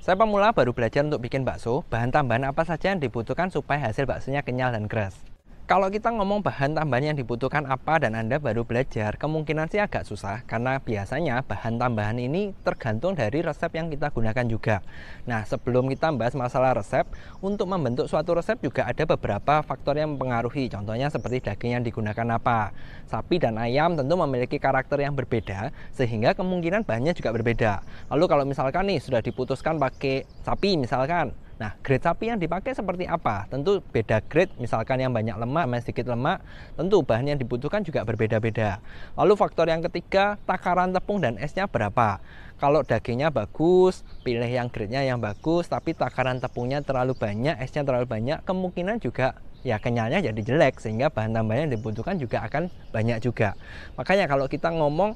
Saya pemula baru belajar untuk bikin bakso, bahan tambahan apa saja yang dibutuhkan supaya hasil baksonya kenyal dan keras. Kalau kita ngomong bahan tambahan yang dibutuhkan apa dan Anda baru belajar, kemungkinan sih agak susah karena biasanya bahan tambahan ini tergantung dari resep yang kita gunakan juga. Nah, sebelum kita bahas masalah resep, untuk membentuk suatu resep juga ada beberapa faktor yang mempengaruhi. Contohnya seperti daging yang digunakan apa. Sapi dan ayam tentu memiliki karakter yang berbeda sehingga kemungkinan bahannya juga berbeda. Lalu kalau misalkan nih sudah diputuskan pakai sapi misalkan, nah, grade sapi yang dipakai seperti apa? Tentu beda grade, misalkan yang banyak lemak, yang sedikit lemak, tentu bahan yang dibutuhkan juga berbeda-beda. Lalu faktor yang ketiga, takaran tepung dan esnya berapa? Kalau dagingnya bagus, pilih yang grade-nya yang bagus, tapi takaran tepungnya terlalu banyak, esnya terlalu banyak, kemungkinan juga ya kenyalnya jadi jelek, sehingga bahan tambahan yang dibutuhkan juga akan banyak juga. Makanya kalau kita ngomong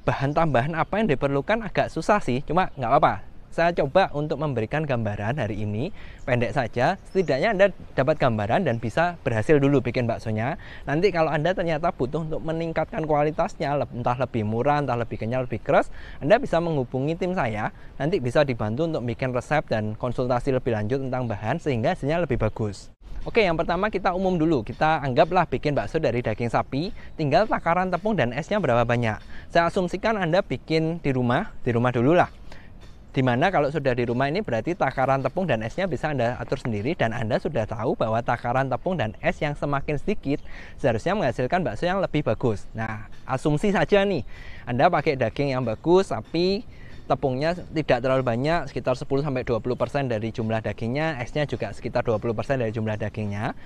bahan tambahan apa yang diperlukan agak susah sih, cuma nggak apa-apa. Saya coba untuk memberikan gambaran hari ini, pendek saja, setidaknya Anda dapat gambaran dan bisa berhasil dulu bikin baksonya. Nanti kalau Anda ternyata butuh untuk meningkatkan kualitasnya, entah lebih murah, entah lebih kenyal, lebih keras, Anda bisa menghubungi tim saya, nanti bisa dibantu untuk bikin resep dan konsultasi lebih lanjut tentang bahan sehingga hasilnya lebih bagus. Oke, yang pertama kita umum dulu, kita anggaplah bikin bakso dari daging sapi, tinggal takaran tepung dan esnya berapa banyak. Saya asumsikan Anda bikin di rumah dulu lah. Dimana kalau sudah di rumah ini berarti takaran tepung dan esnya bisa Anda atur sendiri dan Anda sudah tahu bahwa takaran tepung dan es yang semakin sedikit seharusnya menghasilkan bakso yang lebih bagus. Nah, asumsi saja nih, Anda pakai daging yang bagus tapi tepungnya tidak terlalu banyak, sekitar 10-20% dari jumlah dagingnya, esnya juga sekitar 20% dari jumlah dagingnya.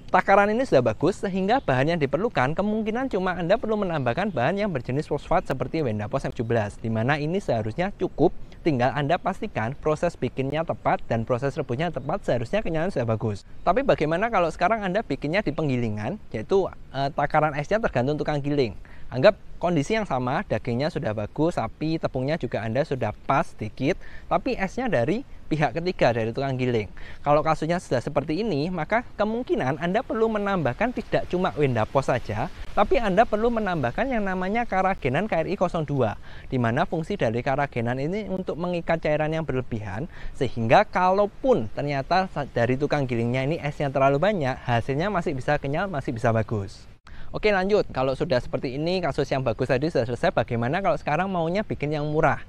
Takaran ini sudah bagus sehingga bahan yang diperlukan kemungkinan cuma Anda perlu menambahkan bahan yang berjenis fosfat seperti Wendapos M17, di mana ini seharusnya cukup, tinggal Anda pastikan proses bikinnya tepat dan proses rebusnya tepat, seharusnya kenyalan sudah bagus. Tapi bagaimana kalau sekarang Anda bikinnya di penggilingan, yaitu takaran esnya tergantung tukang giling. Anggap kondisi yang sama, dagingnya sudah bagus, sapi, tepungnya juga Anda sudah pas sedikit, tapi esnya dari pihak ketiga, dari tukang giling. Kalau kasusnya sudah seperti ini, maka kemungkinan Anda perlu menambahkan tidak cuma Wendapos saja, tapi Anda perlu menambahkan yang namanya karagenan KRI 02, di mana fungsi dari karagenan ini untuk mengikat cairan yang berlebihan, sehingga kalaupun ternyata dari tukang gilingnya ini esnya terlalu banyak, hasilnya masih bisa kenyal, masih bisa bagus. Oke, lanjut. Kalau sudah seperti ini, kasus yang bagus tadi sudah selesai, bagaimana kalau sekarang maunya bikin yang murah?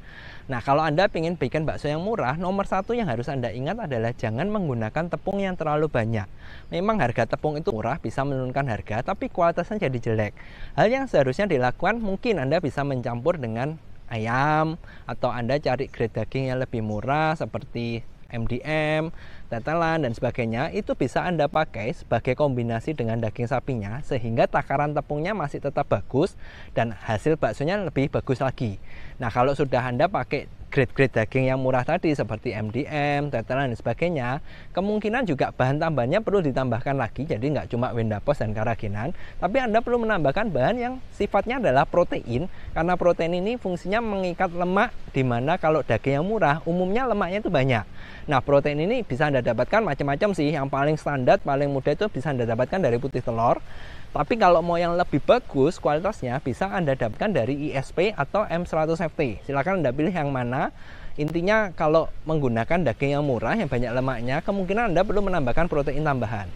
Nah, kalau Anda ingin bikin bakso yang murah, nomor satu yang harus Anda ingat adalah jangan menggunakan tepung yang terlalu banyak. Memang harga tepung itu murah, bisa menurunkan harga, tapi kualitasnya jadi jelek. Hal yang seharusnya dilakukan, mungkin Anda bisa mencampur dengan ayam, atau Anda cari grade daging yang lebih murah seperti MDM, tetelan, dan sebagainya. Itu bisa Anda pakai sebagai kombinasi dengan daging sapinya, sehingga takaran tepungnya masih tetap bagus dan hasil baksonya lebih bagus lagi. Nah, kalau sudah Anda pakai grade-grade daging yang murah tadi seperti MDM, tetelan, dan sebagainya, kemungkinan juga bahan tambahnya perlu ditambahkan lagi. Jadi nggak cuma Wendapos dan karagenan, tapi Anda perlu menambahkan bahan yang sifatnya adalah protein, karena protein ini fungsinya mengikat lemak, di mana kalau daging yang murah umumnya lemaknya itu banyak. Nah, protein ini bisa Anda dapatkan macam-macam sih. Yang paling standar, paling mudah itu bisa Anda dapatkan dari putih telur. Tapi kalau mau yang lebih bagus kualitasnya, bisa Anda dapatkan dari ISP atau M100FT. Silakan Anda pilih yang mana. Intinya kalau menggunakan daging yang murah, yang banyak lemaknya, kemungkinan Anda perlu menambahkan protein tambahan.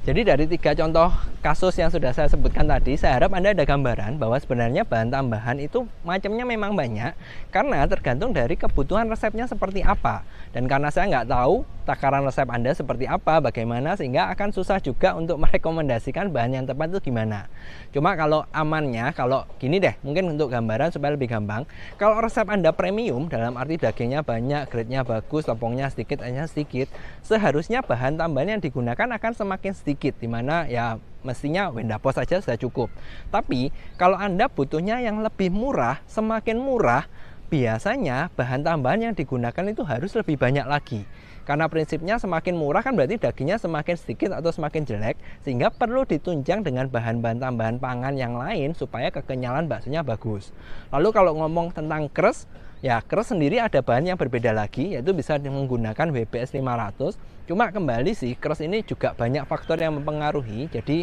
Jadi dari 3 contoh kasus yang sudah saya sebutkan tadi, saya harap Anda ada gambaran bahwa sebenarnya bahan tambahan itu macamnya memang banyak, karena tergantung dari kebutuhan resepnya seperti apa. Dan karena saya nggak tahu takaran resep Anda seperti apa, bagaimana, sehingga akan susah juga untuk merekomendasikan bahan yang tepat itu gimana. Cuma kalau amannya, kalau gini deh, mungkin untuk gambaran supaya lebih gampang. Kalau resep Anda premium, dalam arti dagingnya banyak, grade-nya bagus, tepungnya sedikit, esnya sedikit, seharusnya bahan tambahan yang digunakan akan semakin sedikit, dimana ya mestinya Wendapos saja sudah cukup. Tapi kalau Anda butuhnya yang lebih murah, semakin murah, biasanya bahan tambahan yang digunakan itu harus lebih banyak lagi. Karena prinsipnya semakin murah kan berarti dagingnya semakin sedikit atau semakin jelek, sehingga perlu ditunjang dengan bahan-bahan tambahan pangan yang lain supaya kekenyalan baksonya bagus. Lalu kalau ngomong tentang keres, ya keres sendiri ada bahan yang berbeda lagi, yaitu bisa menggunakan WBS 500. Cuma kembali sih, keres ini juga banyak faktor yang mempengaruhi. Jadi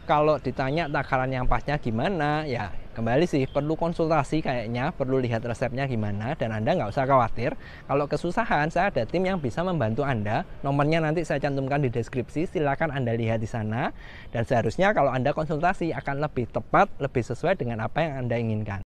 Kalau ditanya takaran yang pasnya gimana, ya kembali sih perlu konsultasi kayaknya, perlu lihat resepnya gimana, dan Anda nggak usah khawatir. Kalau kesusahan, saya ada tim yang bisa membantu Anda. Nomornya nanti saya cantumkan di deskripsi, silakan Anda lihat di sana. Dan seharusnya kalau Anda konsultasi akan lebih tepat, lebih sesuai dengan apa yang Anda inginkan.